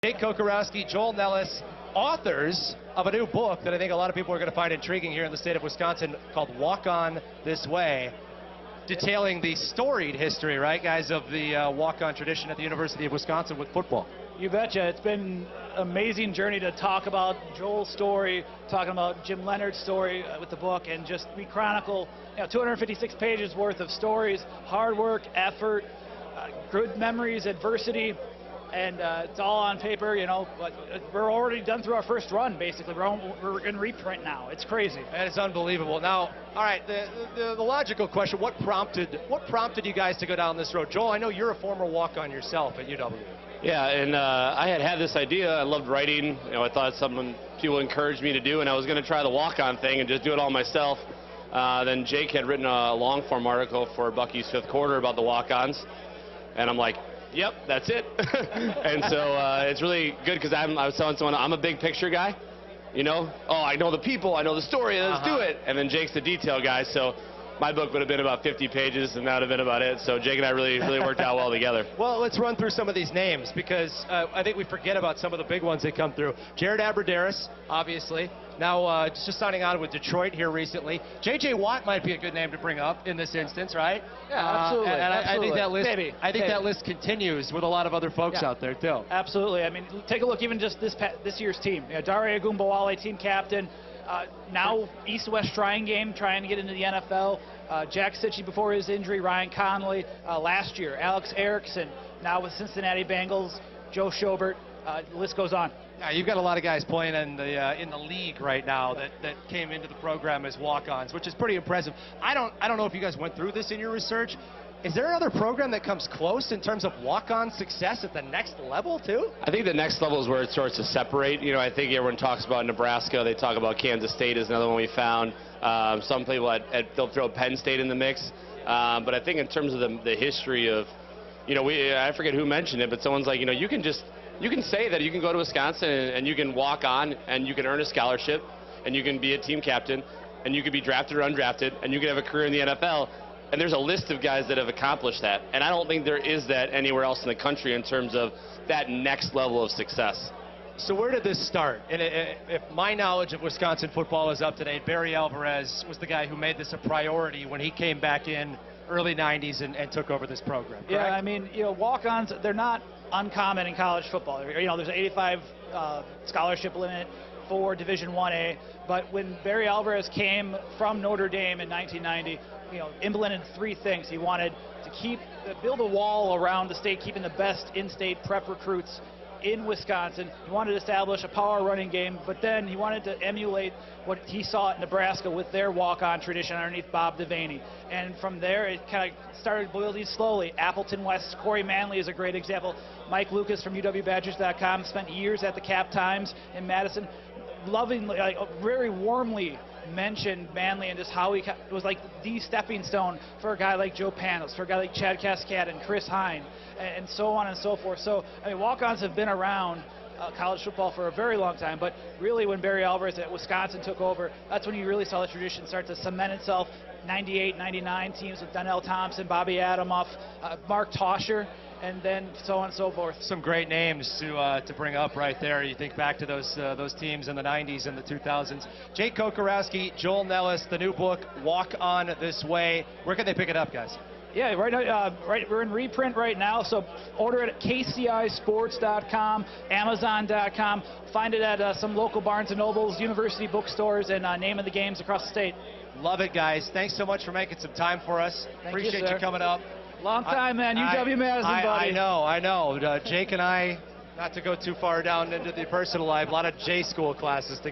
Jake Kocorowski, Joel Nellis, authors of a new book that I think a lot of people are going to find intriguing here in the state of Wisconsin called Walk On This Way, detailing the storied history, right, guys, of the walk-on tradition at the University of Wisconsin with football. You betcha. It's been an amazing journey to talk about Joel's story, talking about Jim Leonard's story with the book, and just we chronicle 256 pages worth of stories, hard work, effort, good memories, adversity. And it's all on paper, but we're already done through our first run, basically. We're in reprint now. It's crazy. That is unbelievable. Now, all right, the logical question, what prompted you guys to go down this road? Joel, I know you're a former walk-on yourself at UW. Yeah, and I had this idea. I loved writing. I thought people encouraged me to do, and I was going to try the walk-on thing and just do it all myself. Then Jake had written a long-form article for Bucky's Fifth Quarter about the walk-ons, and I'm like, yep, that's it. And so it's really good because I was telling someone I'm a big picture guy. Oh, I know the people, I know the story, let's do it. And then Jake's the detail guy, so my book would have been about 50 pages, and that would have been about it. So Jake and I really worked out well together. Well, let's run through some of these names because I think we forget about some of the big ones that come through. Jared Aberderis, obviously. Now just signing on with Detroit here recently. J.J. Watt might be a good name to bring up in this instance, right? Yeah, absolutely. And absolutely. I think that list. Maybe. That list continues with a lot of other folks out there too. Absolutely. I mean, take a look even just this year's team. Dare Agumbawale, team captain. Now East-West Shrine Game, trying to get into the NFL. Jack Sitchie before his injury, Ryan Connolly last year, Alex Erickson, now with Cincinnati Bengals, Joe Schobert, the list goes on. Yeah, you've got a lot of guys playing in the league right now that came into the program as walk-ons, which is pretty impressive. I don't know if you guys went through this in your research. Is there another program that comes close in terms of walk-on success at the next level, too? I think the next level is where it starts to separate. I think everyone talks about Nebraska. They talk about Kansas State is another one we found. Some people, they'll throw Penn State in the mix. But I think in terms of the history of, I forget who mentioned it, but someone's like, you can say that you can go to Wisconsin and you can walk on and you can earn a scholarship and you can be a team captain and you can be drafted or undrafted and you can have a career in the NFL. And there's a list of guys that have accomplished that. And I don't think there is that anywhere else in the country in terms of that next level of success. So where did this start? And if my knowledge of Wisconsin football is up to date, Barry Alvarez was the guy who made this a priority when he came back in early 90s and took over this program, correct? Yeah, I mean, walk-ons, they're not uncommon in college football. There's an 85 scholarship limit for Division 1A, but when Barry Alvarez came from Notre Dame in 1990, implemented three things. He wanted to build a wall around the state, keeping the best in-state prep recruits in Wisconsin. He wanted to establish a power running game, but then he wanted to emulate what he saw at Nebraska with their walk-on tradition underneath Bob Devaney. And from there, it kind of started building slowly. Appleton West, Corey Manley is a great example. Mike Lucas from UWBadgers.com spent years at the Cap Times in Madison, very warmly mentioned Manley and just how it was like the stepping stone for a guy like Joe Panos, for a guy like Chad Cascade and Chris Hine, and so on and so forth. So, I mean, walk-ons have been around college football for a very long time, but really when Barry Alvarez at Wisconsin took over, that's when you really saw the tradition start to cement itself. 98, 99 teams with Donnell Thompson, Bobby Adamoff, Mark Tosher, and then so on and so forth. Some great names to bring up right there. You think back to those teams in the 90s and the 2000s. Jake Kocorowski, Joel Nellis, the new book, Walk On This Way. Where can they pick it up, guys? Yeah, right now, we're in reprint right now, so order it at kcisports.com, amazon.com. Find it at some local Barnes & Nobles, university bookstores, and name of the games across the state. Love it, guys. Thanks so much for making some time for us. Appreciate you coming up. Long time, man. UW-Madison, buddy. I know. Jake and I, not to go too far down into the personal life, a lot of J school classes together.